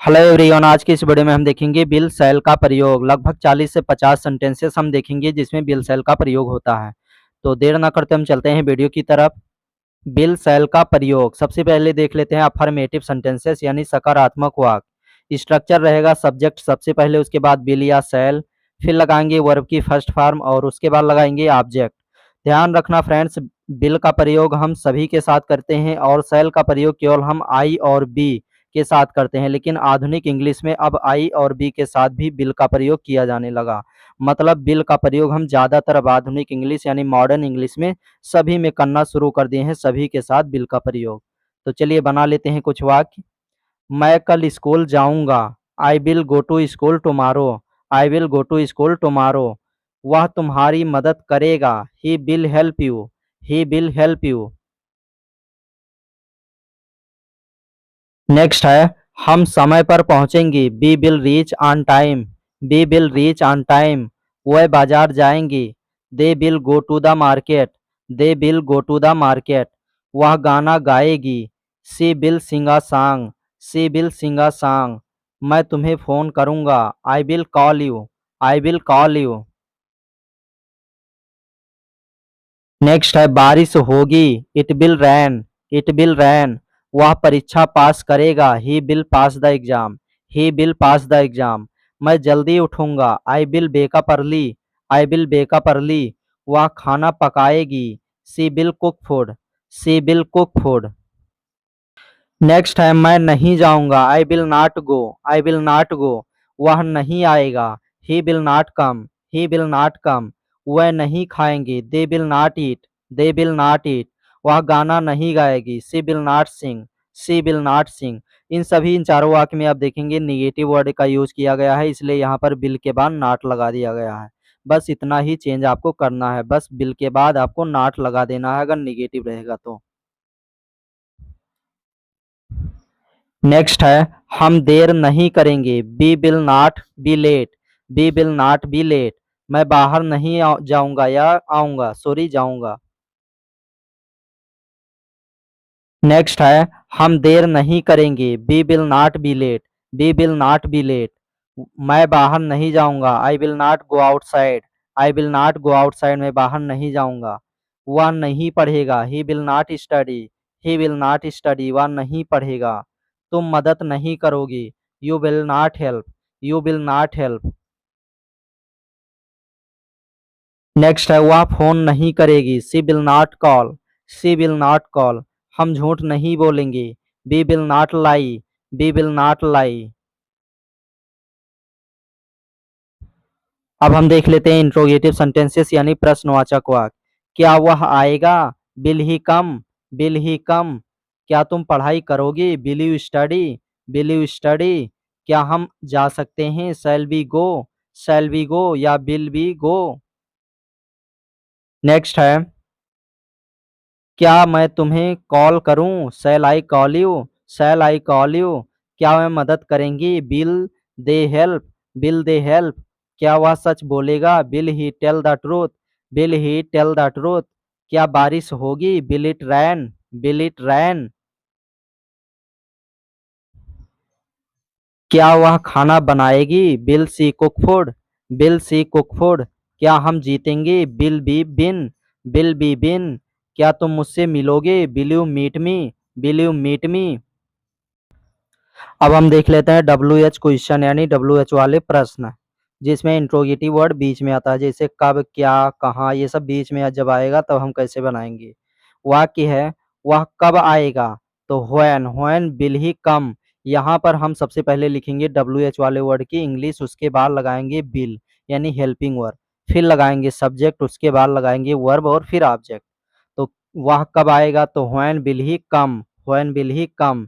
Hello everyone, आज की इस वीडियो में हम देखेंगे बिल सेल का प्रयोग। लगभग 40 से 50 सेंटेंसेस हम देखेंगे जिसमें बिल सेल का प्रयोग होता है। तो देर ना करते हम चलते हैं वीडियो की तरफ। बिल सेल का प्रयोग सबसे पहले देख लेते हैं अफर्मेटिव सेंटेंसेस यानी सकारात्मक वाक्य। स्ट्रक्चर रहेगा सब्जेक्ट सबसे पहले, उसके बाद बिल या सेल, फिर लगाएंगे वर्ब की फर्स्ट फॉर्म और उसके बाद लगाएंगे ऑब्जेक्ट। ध्यान रखना फ्रेंड्स, बिल का प्रयोग हम सभी के साथ करते हैं और सेल का प्रयोग केवल हम आई और बी के साथ करते हैं, लेकिन आधुनिक इंग्लिश में अब आई और बी के साथ भी बिल का प्रयोग किया जाने लगा। मतलब बिल का प्रयोग हम ज़्यादातर अब आधुनिक इंग्लिश यानी मॉडर्न इंग्लिश में सभी में करना शुरू कर दिए हैं, सभी के साथ बिल का प्रयोग। तो चलिए बना लेते हैं कुछ वाक्य। मैं कल स्कूल जाऊंगा। I will go to school tomorrow. I will go to school tomorrow. वह तुम्हारी मदद करेगा। He will help you. He will help you. Next है, हम समय पर पहुंचेंगे। We will reach on time. We will reach on time. वह बाजार जाएंगी। They will go to the market. They will go to the market. वह गाना गाएगी। She will sing a song. She will sing a song. मैं तुम्हें phone करूंगा। I will call you. I will call you. Next है, बारिश होगी। It will rain. It will rain. वह परीक्षा पास करेगा। He will pass the exam. He will pass the exam. मैं जल्दी उठूंगा। I will wake up early. I will wake up early. वह खाना पकाएगी। She will cook food. She will cook food. Next है, मैं नहीं जाऊंगा। I will not go. I will not go. वह नहीं आएगा। He will not come. He will not come. वह नहीं खाएंगे। They will not eat. They will not eat. वह गाना नहीं गाएगी। She will not sing. She will not sing. इन चारों वाक्य में आप देखेंगे निगेटिव वर्ड का यूज किया गया है, इसलिए यहाँ पर बिल के बाद नॉट लगा दिया गया है। बस इतना ही चेंज आपको करना है, बस बिल के बाद आपको नॉट लगा देना है अगर निगेटिव रहेगा तो। नेक्स्ट है, हम देर नहीं करेंगे। We will not be late. We will not be late. मैं बाहर नहीं जाऊंगा या आऊंगा, सॉरी जाऊंगा। नेक्स्ट है, हम देर नहीं करेंगे। We will not be late. We will not be late. मैं बाहर नहीं जाऊंगा। I will not go outside. I will not go outside. मैं बाहर नहीं जाऊंगा। वह नहीं पढ़ेगा। He will not study. He will not study. वह नहीं पढ़ेगा। तुम मदद नहीं करोगी। You will not help. You will not help. Next है, वह फोन नहीं करेगी। She will not call. She will not call. हम झूठ नहीं बोलेंगे। We will not lie. We will not lie. अब हम देख लेते हैं इंट्रोगेटिव सेंटेंसेस यानी प्रश्नवाचक वाक्य। क्या वह आएगा। Will he come. Will he come. क्या तुम पढ़ाई करोगी। Will you study. Will you study. क्या हम जा सकते हैं। Shall we go. Shall we go या विल वी गो। नेक्स्ट है, क्या मैं तुम्हें कॉल करूं। Shall I call you. Shall I call you. क्या वह मदद करेंगी। Will they help. Will they help. क्या वह सच बोलेगा। Will he tell the truth. Will he tell the truth. क्या बारिश होगी। Will it rain. Will it rain. क्या वह खाना बनाएगी। Will she cook food. Will she cook food. क्या हम जीतेंगे। Will we win. Will we win. क्या तुम मुझसे मिलोगे। Bill you meet me. Will you meet me. अब हम देख लेते हैं WH क्वेश्चन यानी WH वाले प्रश्न, जिसमें इंट्रोगेटिव वर्ड बीच में आता है, जैसे कब, क्या, कहाँ, ये सब बीच में जब आएगा तब हम कैसे बनाएंगे। वाक्य है, वह कब आएगा। तो व्हेन विल ही कम। यहाँ पर हम सबसे पहले लिखेंगे WH वाले वर्ड की इंग्लिश, उसके बाद लगाएंगे बिल यानी हेल्पिंग वर्ब, फिर लगाएंगे सब्जेक्ट, उसके बाद लगाएंगे वर्ब और फिर ऑब्जेक्ट। तो वह कब आएगा तो when will he come. When will he come.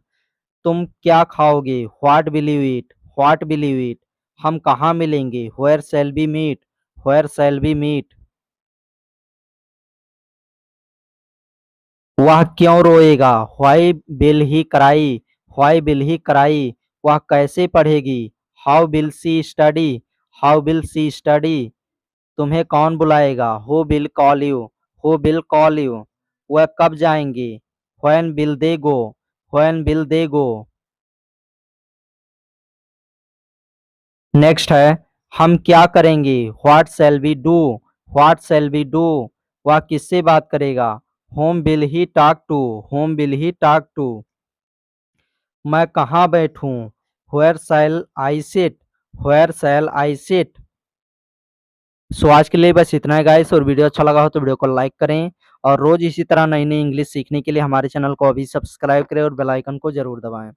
तुम क्या खाओगे। What will you eat. What will you eat. हम कहाँ मिलेंगे। Where shall we meet. Where shall we meet. वह क्यों रोएगा। Why will he cry. Why will he cry. वह कैसे पढ़ेगी। How will she study. How will she study. तुम्हें कौन बुलाएगा। Who will call you. Who will call you. वह कब जाएंगे। When will they go. When will they go. Next है हम क्या करेंगे, what shall we do, what shall we do, वह किससे बात करेगा, whom will he talk to, whom will he talk to. मैं कहाँ बैठूं, where shall I sit, where shall I sit. So आज के लिए बस इतना है गाइस, और वीडियो अच्छा लगा हो तो वीडियो को लाइक करें, और रोज इसी तरह नई नई इंग्लिश सीखने के लिए हमारे चैनल को अभी सब्सक्राइब करें और बेल आइकन को जरूर दबाएं।